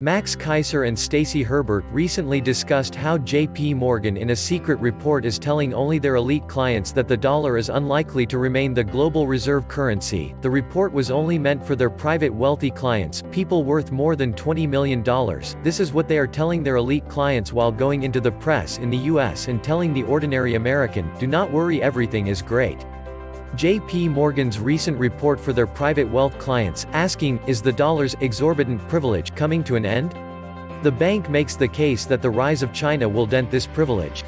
Max Keiser and Stacy Hurbert recently discussed how J.P. Morgan in a secret report is telling only their elite clients that the dollar is unlikely to remain the global reserve currency. The report was only meant for their private wealthy clients, people worth more than $20 million. This is what they are telling their elite clients while going into the press in the US and telling the ordinary American, do not worry, everything is great. J.P. Morgan's recent report for their private wealth clients, asking, is the dollar's exorbitant privilege coming to an end? The bank makes the case that the rise of China will dent this privilege.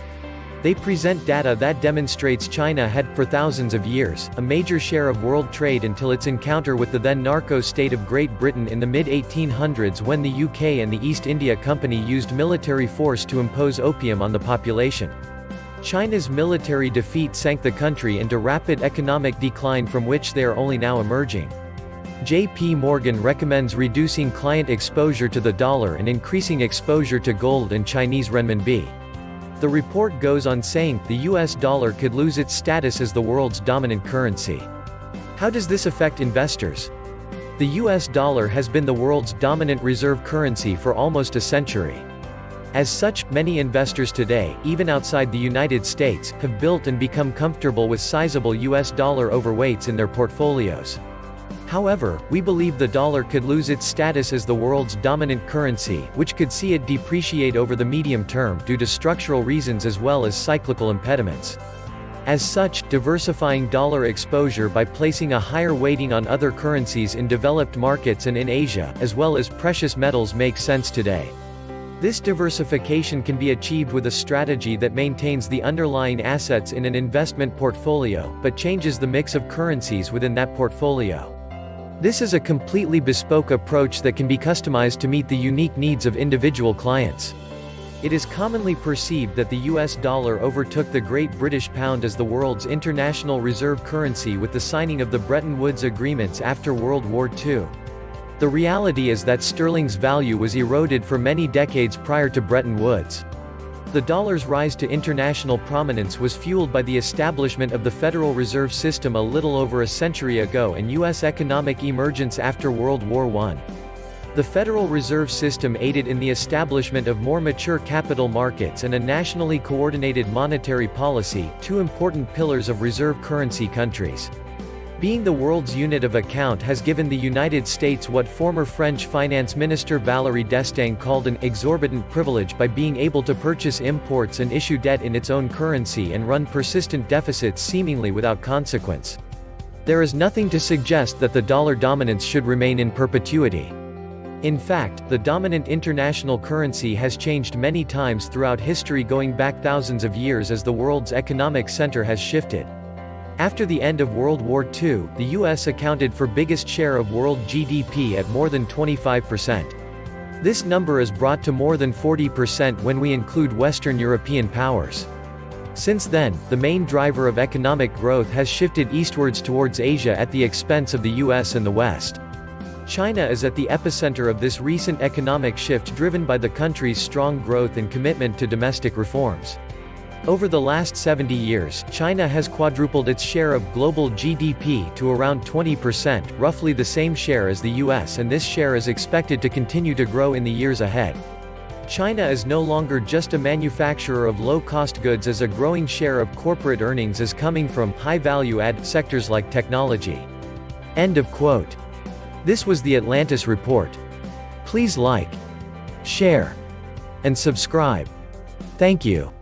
They present data that demonstrates China had, for thousands of years, a major share of world trade until its encounter with the then narco-state of Great Britain in the mid-1800s, when the UK and the East India Company used military force to impose opium on the population. China's military defeat sank the country into rapid economic decline from which they are only now emerging. J.P. Morgan recommends reducing client exposure to the dollar and increasing exposure to gold and Chinese renminbi. The report goes on saying, the US dollar could lose its status as the world's dominant currency. How does this affect investors? The US dollar has been the world's dominant reserve currency for almost a century. As such, many investors today, even outside the United States, have built and become comfortable with sizable US dollar overweights in their portfolios. However, we believe the dollar could lose its status as the world's dominant currency, which could see it depreciate over the medium term due to structural reasons as well as cyclical impediments. As such, diversifying dollar exposure by placing a higher weighting on other currencies in developed markets and in Asia, as well as precious metals, makes sense today. This diversification can be achieved with a strategy that maintains the underlying assets in an investment portfolio, but changes the mix of currencies within that portfolio. This is a completely bespoke approach that can be customized to meet the unique needs of individual clients. It is commonly perceived that the US dollar overtook the Great British Pound as the world's international reserve currency with the signing of the Bretton Woods agreements after World War II. The reality is that sterling's value was eroded for many decades prior to Bretton Woods. The dollar's rise to international prominence was fueled by the establishment of the Federal Reserve System a little over a century ago and U.S. economic emergence after World War I. The Federal Reserve System aided in the establishment of more mature capital markets and a nationally coordinated monetary policy, two important pillars of reserve currency countries. Being the world's unit of account has given the United States what former French Finance Minister Valéry Giscard called an exorbitant privilege by being able to purchase imports and issue debt in its own currency and run persistent deficits seemingly without consequence. There is nothing to suggest that the dollar dominance should remain in perpetuity. In fact, the dominant international currency has changed many times throughout history, going back thousands of years as the world's economic center has shifted. After the end of World War II, the US accounted for biggest share of world GDP at more than 25%. This number is brought to more than 40% when we include Western European powers. Since then, the main driver of economic growth has shifted eastwards towards Asia at the expense of the US and the West. China is at the epicenter of this recent economic shift, driven by the country's strong growth and commitment to domestic reforms. Over the last 70 years, China has quadrupled its share of global GDP to around 20%, roughly the same share as the US, and this share is expected to continue to grow in the years ahead. China is no longer just a manufacturer of low-cost goods, as a growing share of corporate earnings is coming from high-value-add sectors like technology. End of quote. This was the Atlantis Report. Please like, share, and subscribe. Thank you.